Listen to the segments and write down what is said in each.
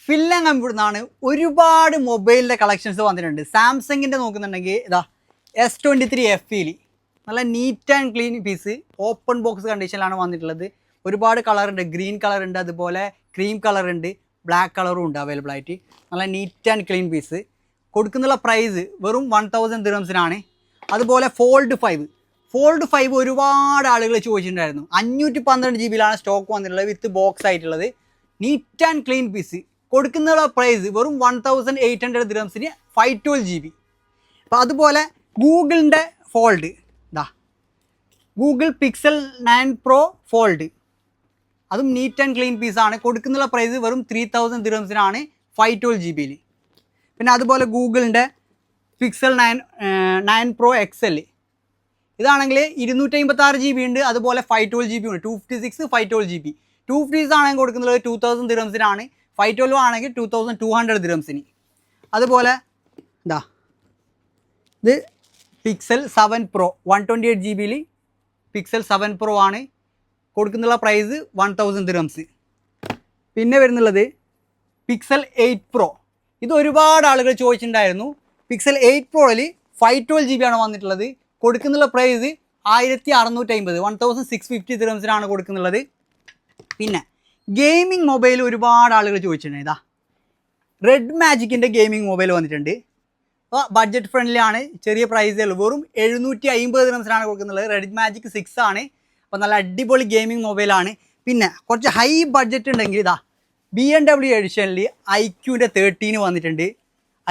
ഫില്ലം കമ്പ്യൂട്ടറിൽ നിന്നാണ് ഒരുപാട് മൊബൈലിൻ്റെ കളക്ഷൻസ് വന്നിട്ടുണ്ട്. സാംസങ്ങിൻ്റെ നോക്കുന്നുണ്ടെങ്കിൽ ഇതാ S23 FE നല്ല neat and clean piece open box കണ്ടീഷനിലാണ് വന്നിട്ടുള്ളത്. ഒരുപാട് കളറുണ്ട്, ഗ്രീൻ കളർ ഉണ്ട്, അതുപോലെ ക്രീം കളർ ഉണ്ട്, ബ്ലാക്ക് കളറും ഉണ്ട് അവൈലബിൾ ആയിട്ട്. നല്ല നീറ്റ് ആൻഡ് ക്ലീൻ പീസ്. കൊടുക്കുന്നുള്ള പ്രൈസ് വെറും 1000 ദിർഹംസിനാണ്. അതുപോലെ ഫോൾഡ് 5 ഒരുപാട് ആളുകൾ ചോദിച്ചിട്ടുണ്ടായിരുന്നു. 512 GB സ്റ്റോക്ക് വന്നിട്ടുള്ളത് വിത്ത് ബോക്സ് ആയിട്ടുള്ളത്. Neat and clean piece. കൊടുക്കുന്ന പ്രൈസ് വെറും 1800 ദിർഹംസിന് 512 GB. അപ്പോൾ അതുപോലെ ഗൂഗിളിൻ്റെ fold Google Pixel 9 Pro fold, അതും നീറ്റ് ആൻഡ് ക്ലീൻ പീസാണ്. കൊടുക്കുന്ന പ്രൈസ് വെറും 3000 ദിർഹംസിനാണ് 512 GB. പിന്നെ അതുപോലെ ഗൂഗിളിൻ്റെ പിക്സൽ 9 Pro XL ഇതാണെങ്കിൽ 256 GB ഉണ്ട്, അതുപോലെ 512 GB ഉണ്ട്. 256 512 GB. 256 ആണെങ്കിൽ കൊടുക്കുന്നത് 2000 ദിർഹംസിനാണ്. 512 ആണെങ്കിൽ 2200 ദിർഹംസിന്. അതുപോലെ ഇത് pixel 7 Pro 128 GB pixel 7 Pro ആണ്. കൊടുക്കുന്നുള്ള പ്രൈസ് 1000 ദിർഹംസ്. പിന്നെ വരുന്നുള്ളത് പിക്സൽ 8 Pro. ഇത് ഒരുപാട് ആളുകൾ ചോദിച്ചിട്ടുണ്ടായിരുന്നു. പിക്സൽ 8 Proയിൽ 512 GB ആണ് വന്നിട്ടുള്ളത്. കൊടുക്കുന്നുള്ള പ്രൈസ് 1650 1650 ദിർഹംസിനാണ് കൊടുക്കുന്നുള്ളത്. പിന്നെ ഗെയിമിംഗ് മൊബൈൽ ഒരുപാട് ആളുകൾ ചോദിച്ചിട്ടുണ്ട്. റെഡ് മാജിക്കിൻ്റെ ഗെയിമിംഗ് മൊബൈൽ വന്നിട്ടുണ്ട്. അപ്പോൾ ബഡ്ജറ്റ് ഫ്രണ്ട്ലി ആണ്, ചെറിയ പ്രൈസേ ഉള്ളൂ. വെറും 750 ദിർഹംസിനാണ് കൊടുക്കുന്നത്. റെഡ് മാജിക് 6 ആണ്. അപ്പോൾ നല്ല അടിപൊളി ഗെയിമിംഗ് മൊബൈലാണ്. പിന്നെ കുറച്ച് ഹൈ ബഡ്ജറ്റ് ഉണ്ടെങ്കിൽ BMW എഡിഷനിൽ iQൻ്റെ 13 വന്നിട്ടുണ്ട്.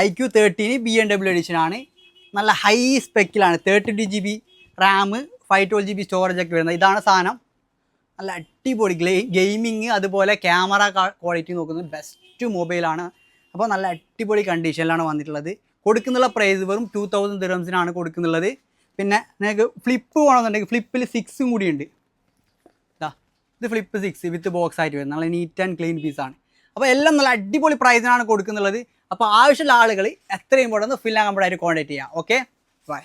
iQ 13 BMW എഡിഷനാണ്. നല്ല ഹൈ സ്പെക്കിലാണ്. 32 GB റാം, 512 GB സ്റ്റോറേജ് ഒക്കെ വരുന്നത്. ഇതാണ് സാധനം. നല്ല അടിപൊളി ഗെയിമിങ്, അതുപോലെ ക്യാമറ ക്വാളിറ്റി നോക്കുന്നത് ബെസ്റ്റ് മൊബൈലാണ്. അപ്പോൾ നല്ല അടിപൊളി കണ്ടീഷനിലാണ് വന്നിട്ടുള്ളത്. കൊടുക്കുന്നുള്ള പ്രൈസ് വെറും 2000 ദിർഹംസിനാണ് കൊടുക്കുന്നുള്ളത്. പിന്നെ നിങ്ങൾക്ക് ഫ്ലിപ്പ് വേണമെന്നുണ്ടെങ്കിൽ ഫ്ലിപ്പിൽ 6 കൂടി ഉണ്ട്. ഇത് ഫ്ലിപ്പ് 6 വിത്ത് ബോക്സ് ആയിട്ട് വരുന്നത്. നല്ല നീറ്റ് ആൻഡ് ക്ലീൻ പീസാണ്. അപ്പോൾ എല്ലാം നല്ല അടിപൊളി പ്രൈസിനാണ് കൊടുക്കുന്നുള്ളത്. അപ്പോൾ ആവശ്യമുള്ള ആളുകൾ എത്രയും പെട്ടെന്ന് ഫില്ലം കമ്പ്യൂട്ടറായിട്ട് കോൺടാക്ട് ചെയ്യാം. Okay, by.